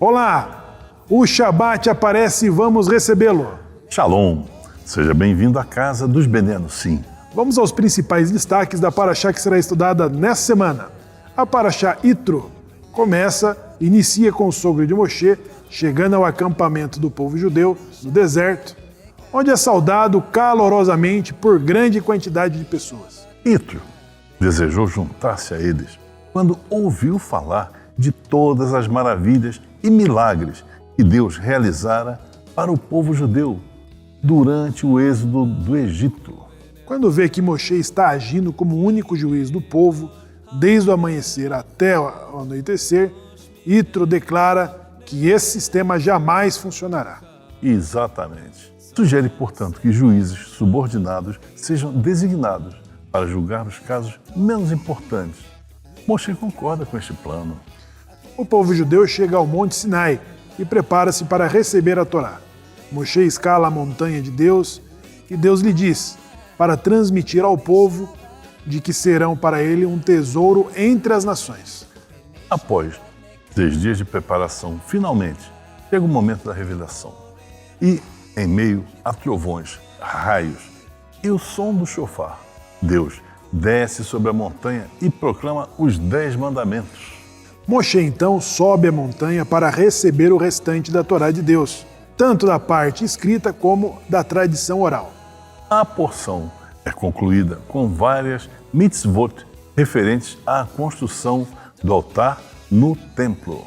Olá! O Shabat aparece e vamos recebê-lo. Shalom! Seja bem-vindo à casa dos Benenos, sim. Vamos aos principais destaques da Parashá que será estudada nesta semana. A Parashá Yitro inicia com o sogro de Moshe chegando ao acampamento do povo judeu no deserto, onde é saudado calorosamente por grande quantidade de pessoas. Yitro desejou juntar-se a eles quando ouviu falar de todas as maravilhas e milagres que Deus realizara para o povo judeu durante o êxodo do Egito. Quando vê que Moshe está agindo como o único juiz do povo, desde o amanhecer até o anoitecer, Yitro declara que esse sistema jamais funcionará. Exatamente. Sugere, portanto, que juízes subordinados sejam designados para julgar os casos menos importantes. Moshe concorda com este plano. O povo judeu chega ao Monte Sinai e prepara-se para receber a Torá. Moshe escala a montanha de Deus e Deus lhe diz para transmitir ao povo de que serão para ele um tesouro entre as nações. Após 3 dias de preparação, finalmente chega o momento da revelação. E, em meio a trovões, raios e o som do shofar, Deus desce sobre a montanha e proclama os 10 mandamentos. Moshe então sobe a montanha para receber o restante da Torá de Deus, tanto da parte escrita como da tradição oral. A porção é concluída com várias mitzvot referentes à construção do altar no templo.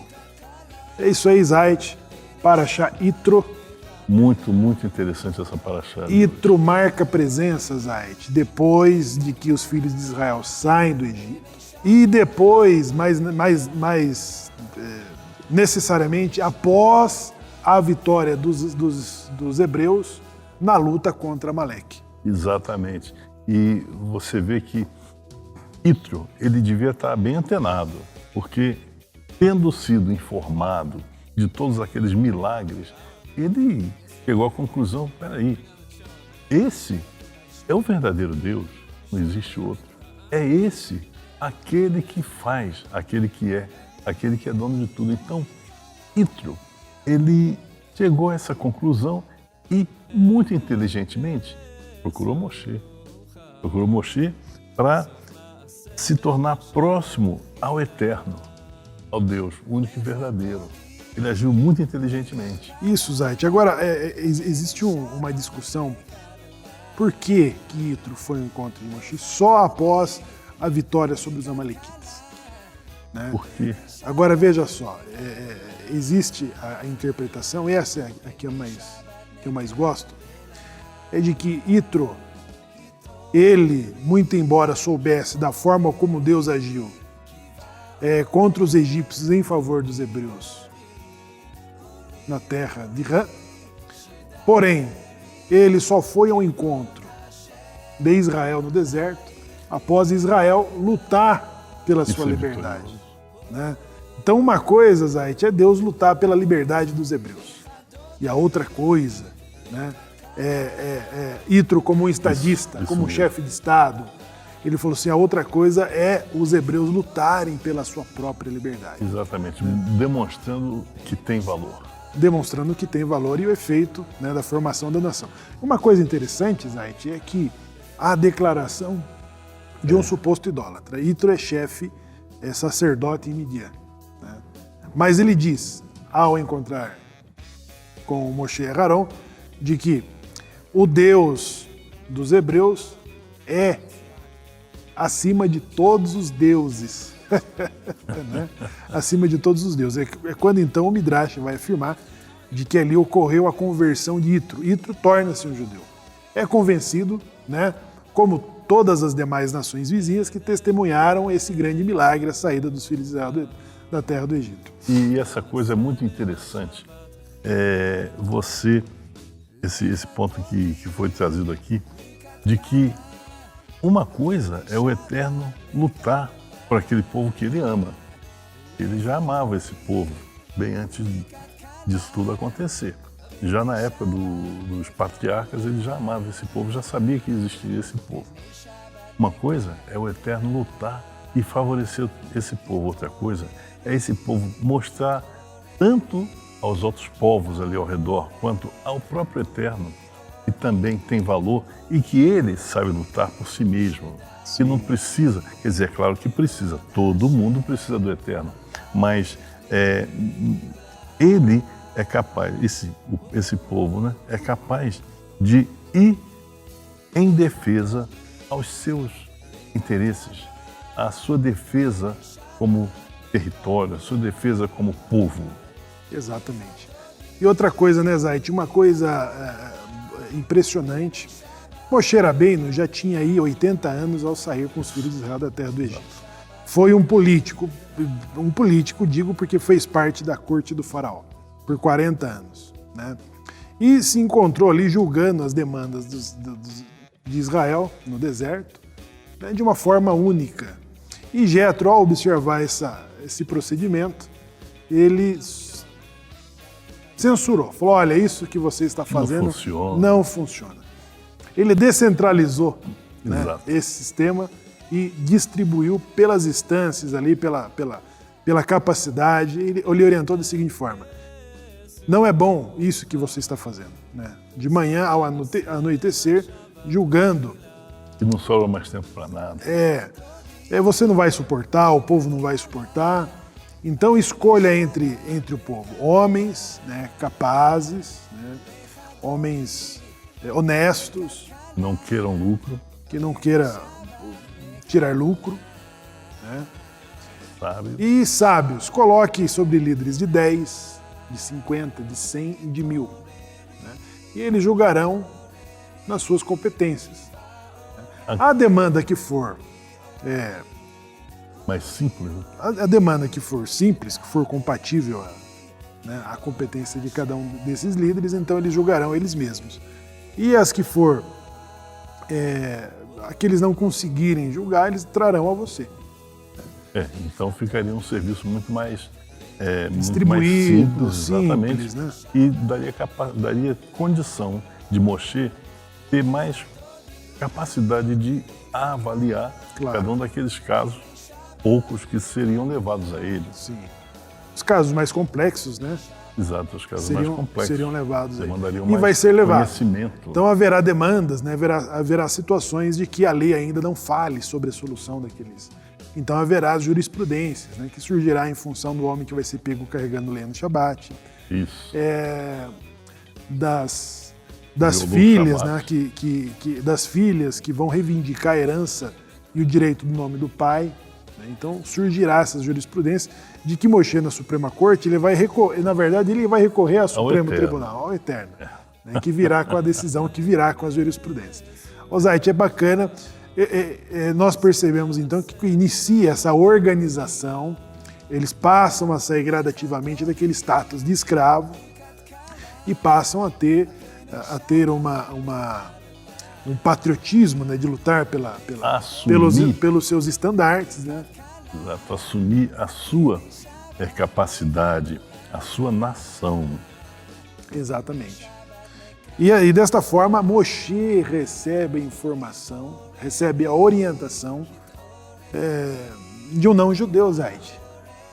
É isso aí, Zait. Parashá Yitro. Muito interessante essa parashá. Yitro marca presença, Zait, depois de que os filhos de Israel saem do Egito. E depois, mais necessariamente, após a vitória dos hebreus na luta contra Amaleque. Exatamente. E você vê que Yitro, ele devia estar bem antenado, porque tendo sido informado de todos aqueles milagres, ele chegou à conclusão, peraí, esse é o verdadeiro Deus, não existe outro. É esse, aquele que faz, aquele que é dono de tudo. Então, Yitro, ele chegou a essa conclusão e, muito inteligentemente, procurou Moshe para se tornar próximo ao Eterno, ao Deus único e verdadeiro. Ele agiu muito inteligentemente. Isso, Zait. Agora, existe uma discussão por que Yitro foi ao encontro de Moshe só após a vitória sobre os Amalequitas. Né? Por quê? Agora, veja só, existe a interpretação, e essa é a que eu mais gosto, é de que Yitro, ele, muito embora soubesse da forma como Deus agiu contra os egípcios em favor dos hebreus na terra de Rã, porém, ele só foi ao encontro de Israel no deserto após Israel lutar pela sua liberdade. Né? Então, uma coisa, Zait, é Deus lutar pela liberdade dos hebreus. E a outra coisa, né, Yitro como um estadista, isso como um mesmo. chefe de Estado. Ele falou assim, a outra coisa é os hebreus lutarem pela sua própria liberdade. Exatamente, demonstrando que tem valor. Demonstrando que tem valor e o efeito, né, da formação da nação. Uma coisa interessante, Zait, é que a declaração de um suposto idólatra. Yitro é chefe, é sacerdote em Midian. Né? Mas ele diz, ao encontrar com Moshe e Aarão, de que o Deus dos hebreus é acima de todos os deuses. Né? Acima de todos os deuses. É quando então o Midrash vai afirmar de que ali ocorreu a conversão de Yitro. Yitro torna-se um judeu. É convencido, né, como todas as demais nações vizinhas que testemunharam esse grande milagre, a saída dos filhos de Israel da terra do Egito. E essa coisa é muito interessante. Esse ponto que foi trazido aqui, de que uma coisa é o Eterno lutar por aquele povo que ele ama. Ele já amava esse povo bem antes disso tudo acontecer. Já na época dos patriarcas, ele já amava esse povo, já sabia que existiria esse povo. Uma coisa é o Eterno lutar e favorecer esse povo. Outra coisa é esse povo mostrar tanto aos outros povos ali ao redor, quanto ao próprio Eterno, que também tem valor e que ele sabe lutar por si mesmo. Que não precisa, quer dizer, é claro que precisa, todo mundo precisa do Eterno, mas ele é capaz, esse povo, né, é capaz de ir em defesa aos seus interesses, a sua defesa como território, a sua defesa como povo. Exatamente. E outra coisa, né, Zait? Uma coisa impressionante. Moshe Rabbeinu já tinha aí 80 anos ao sair com os filhos de Israel da terra do Egito. Foi um político, digo porque fez parte da corte do faraó por 40 anos, né? E se encontrou ali julgando as demandas de Israel no deserto, né, de uma forma única. E Jetro, ao observar esse procedimento, ele censurou, falou: olha, isso que você está fazendo não funciona. Ele descentralizou, né, esse sistema e distribuiu pelas instâncias ali, pela capacidade. Ele orientou da seguinte forma: não é bom isso que você está fazendo, né? De manhã ao anoitecer, julgando. E não sobra mais tempo para nada. Você não vai suportar, o povo não vai suportar. Então escolha entre o povo homens, né, capazes, né, homens honestos. Não queiram lucro. Que não queira tirar lucro, né? Sábios. E sábios. Coloque sobre líderes de 10, de 50, de 100 e de 1000. Né? E eles julgarão nas suas competências. A demanda que for mais simples. A demanda que for simples, que for compatível à competência de cada um desses líderes, então eles julgarão eles mesmos. E as que for aqueles não conseguirem julgar, eles trarão a você. Então ficaria um serviço muito mais distribuído, muito mais simples, exatamente, simples, né? E daria condição de Moshe ter mais capacidade de avaliar cada um daqueles casos, poucos que seriam levados a ele. Sim. Os casos mais complexos, né? Exato, os casos mais complexos seriam levados aí. E vai ser levado. Conhecimento. Então haverá demandas, né? Haverá situações de que a lei ainda não fale sobre a solução daqueles. Então haverá jurisprudências, né? Que surgirá em função do homem que vai ser pego carregando lenha no Shabat. Isso. Das filhas, né? Das filhas que vão reivindicar a herança e o direito do nome do pai. Então surgirá essas jurisprudências de que Moshe na Suprema Corte, ele vai recorrer ao Supremo Tribunal, ao Eterno, né, que virá com a decisão, que virá com as jurisprudências. Zait, é bacana, nós percebemos então que inicia essa organização, eles passam a sair gradativamente daquele status de escravo e passam a ter um patriotismo, né, de lutar pelos seus estandartes, né? Exato, assumir a sua capacidade, a sua nação. Exatamente. E aí, desta forma, Moshe recebe a informação, recebe a orientação de um não-judeu, Zait.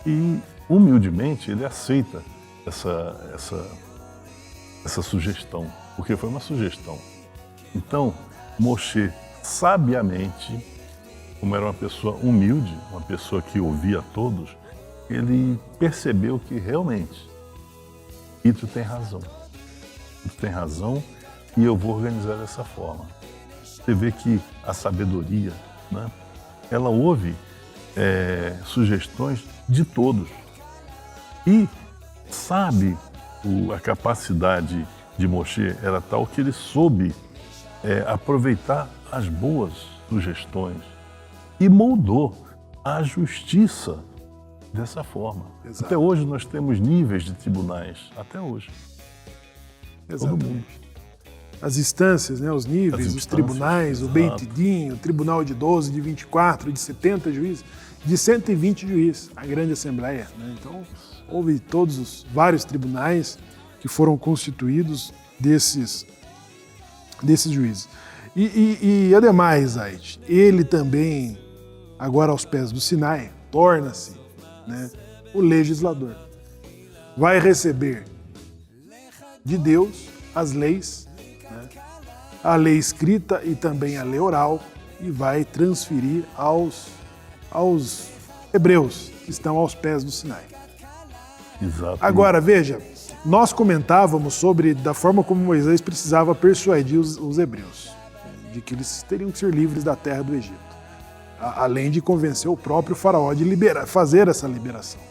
E, humildemente, ele aceita essa sugestão, porque foi uma sugestão. Então, Moshe, sabiamente, como era uma pessoa humilde, uma pessoa que ouvia a todos, ele percebeu que realmente Yitro tem razão. Yitro tem razão e eu vou organizar dessa forma. Você vê que a sabedoria, né, ela ouve sugestões de todos e sabe a capacidade de Moshe era tal que ele soube aproveitar as boas sugestões e moldou a justiça dessa forma. Exato. Até hoje nós temos níveis de tribunais, até hoje. Exatamente. Todo mundo. As instâncias, né, os níveis, os tribunais, o Beit Din, o tribunal de 12, de 24, de 70 juízes, de 120 juízes, a grande assembleia, né? Então, houve todos os vários tribunais que foram constituídos desses juízes. E ademais, Zait, ele também, agora aos pés do Sinai, torna-se, né, o legislador. vai receber de Deus as leis, né? A lei escrita e também a lei oral, e vai transferir aos hebreus que estão aos pés do Sinai. Exato. Agora, veja, nós comentávamos sobre da forma como Moisés precisava persuadir os hebreus, de que eles teriam que ser livres da terra do Egito, além de convencer o próprio faraó de fazer essa liberação.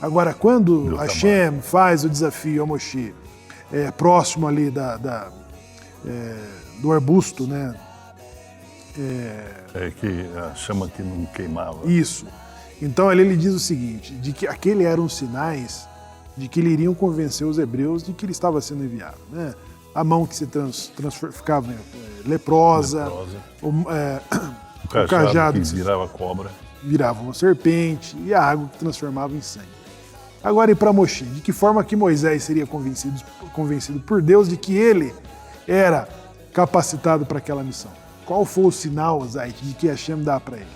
Agora, quando Hashem faz o desafio a Moshe, próximo ali do arbusto, né? Que a chama que não queimava. Isso. Então ali ele diz o seguinte, de que aqueles eram sinais de que ele iriam convencer os hebreus de que ele estava sendo enviado, né? A mão que se ficava leprosa. O cajado que virava cobra. Virava uma serpente, e a água que transformava em sangue. Agora, e para Moshe, de que forma que Moisés seria convencido por Deus de que ele era capacitado para aquela missão? Qual foi o sinal, Zait, de que Hashem dá para ele?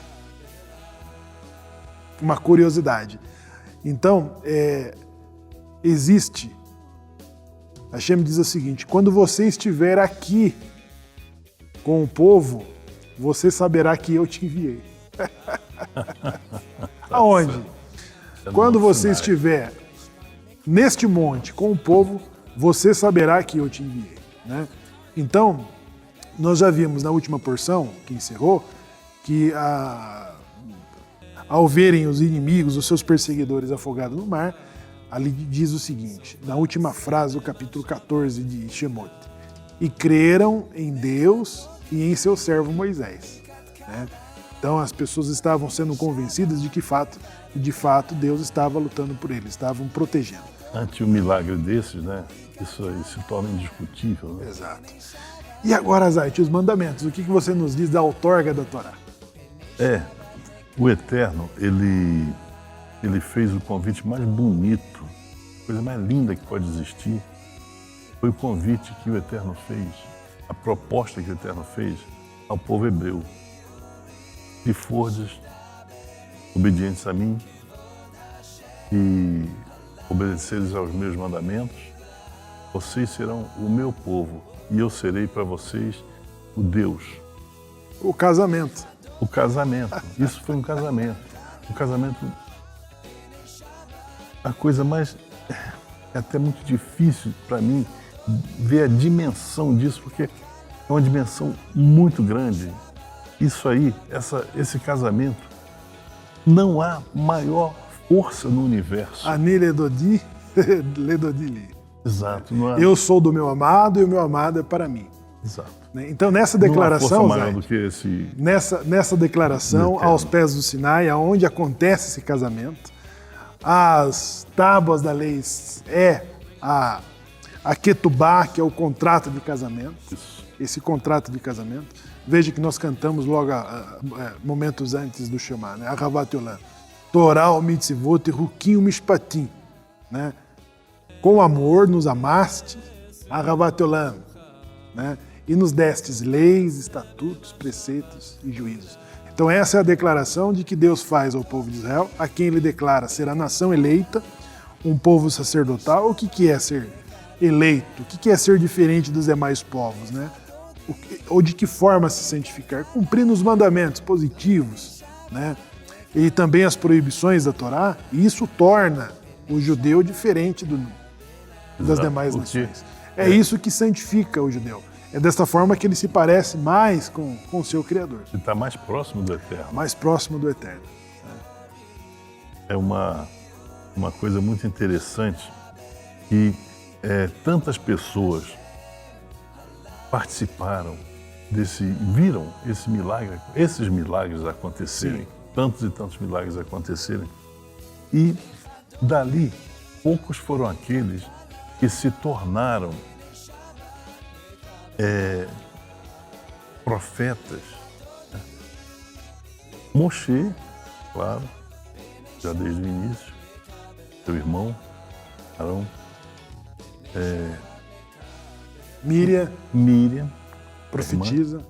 Uma curiosidade. Então, existe. Hashem diz o seguinte: quando você estiver aqui com o povo, você saberá que eu te enviei. Aonde? Quando você estiver neste monte com o povo, você saberá que eu te enviei, né? Então, nós já vimos na última porção, que encerrou, que ao verem os inimigos, os seus perseguidores afogados no mar, ali diz o seguinte, na última frase do capítulo 14 de Shemot: e creram em Deus e em seu servo Moisés, né? Então as pessoas estavam sendo convencidas de que de fato Deus estava lutando por eles, estavam protegendo. Ante um milagre desses, né? Isso aí se torna indiscutível, né? Exato. E agora, Zait, os mandamentos, o que você nos diz da outorga da Torá? O Eterno, ele fez o convite mais bonito, a coisa mais linda que pode existir, foi o convite que o Eterno fez, a proposta que o Eterno fez ao povo hebreu. Se fordes obedientes a mim e obedeceres aos meus mandamentos, vocês serão o meu povo e eu serei para vocês o Deus. O casamento. O casamento. Isso foi um casamento. Um casamento... A coisa mais... É até muito difícil para mim ver a dimensão disso, porque é uma dimensão muito grande. Isso aí, esse casamento, não há maior força no universo. Ani ledodi, ledodi li. Exato. Não há... Eu sou do meu amado e o meu amado é para mim. Exato. Então, nessa declaração, não há força maior do que esse... nessa declaração, aos pés do Sinai, aonde acontece esse casamento, as tábuas da lei a ketubá, que é o contrato de casamento. Isso. Esse contrato de casamento. Veja que nós cantamos logo momentos antes do Shema, né? Ahavat Olam. Torá o mitzvot rukim o mishpatim, né? Com amor nos amaste, Ahavat Olam, né? E nos destes leis, estatutos, preceitos e juízos. Então essa é a declaração de que Deus faz ao povo de Israel, a quem ele declara ser a nação eleita, um povo sacerdotal. O que é ser eleito? O que é ser diferente dos demais povos, né? Ou de que forma se santificar? Cumprindo os mandamentos positivos, né? E também as proibições da Torá, e isso torna o judeu diferente das demais nações. É isso que santifica o judeu. É desta forma que ele se parece mais com o seu Criador. Ele está mais próximo do Eterno. Mais próximo do Eterno. É uma coisa muito interessante que tantas pessoas participaram viram esses milagres acontecerem, tantos e tantos milagres acontecerem, e dali poucos foram aqueles que se tornaram profetas. Moshe, claro, já desde o início, seu irmão, Arão, Miriam, profetiza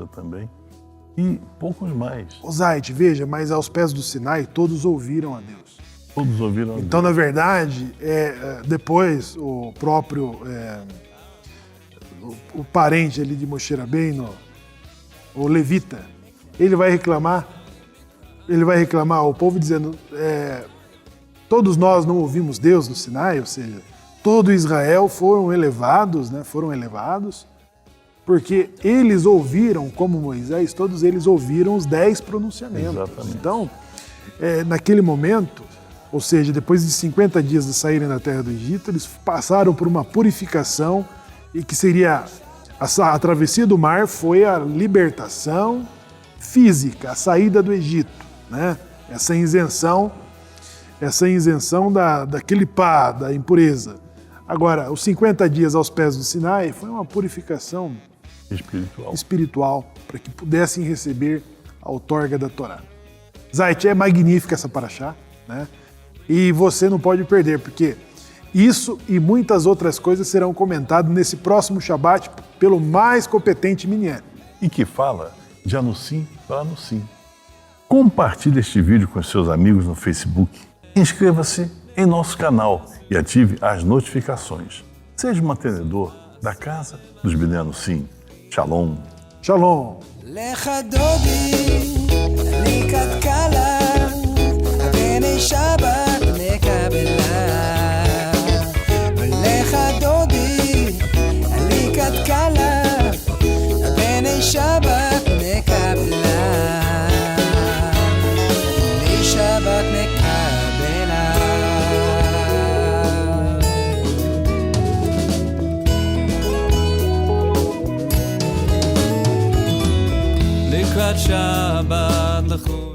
também, e poucos mais. Zait, veja, mas aos pés do Sinai todos ouviram a Deus. Todos ouviram. Então, na verdade, depois o próprio o parente ali de Moshe Rabbeinu, o levita, ele vai reclamar, o povo dizendo, todos nós não ouvimos Deus no Sinai, ou seja, todo Israel foram elevados, porque eles ouviram, como Moisés, todos eles ouviram os 10 pronunciamentos. Exatamente. Então, naquele momento, ou seja, depois de 50 dias de saírem da terra do Egito, eles passaram por uma purificação e que seria a travessia do mar foi a libertação física, a saída do Egito, né? Essa isenção daquele pá, da impureza. Agora, os 50 dias aos pés do Sinai foi uma purificação espiritual para que pudessem receber a outorga da Torá. Zait, é magnífica essa paraxá, né? E você não pode perder, porque isso e muitas outras coisas serão comentadas nesse próximo Shabat pelo mais competente Minyan. E que fala de Anussim para Anussim. Compartilhe este vídeo com seus amigos no Facebook. Inscreva-se em nosso canal e ative as notificações. Seja um mantenedor da Casa dos Bnei Anussim. Shalom. Shalom. שבת מקבלה ולך דודי עליקת קלה בני שבת מקבלה בני שבת מקבלה לקראת שבת לכו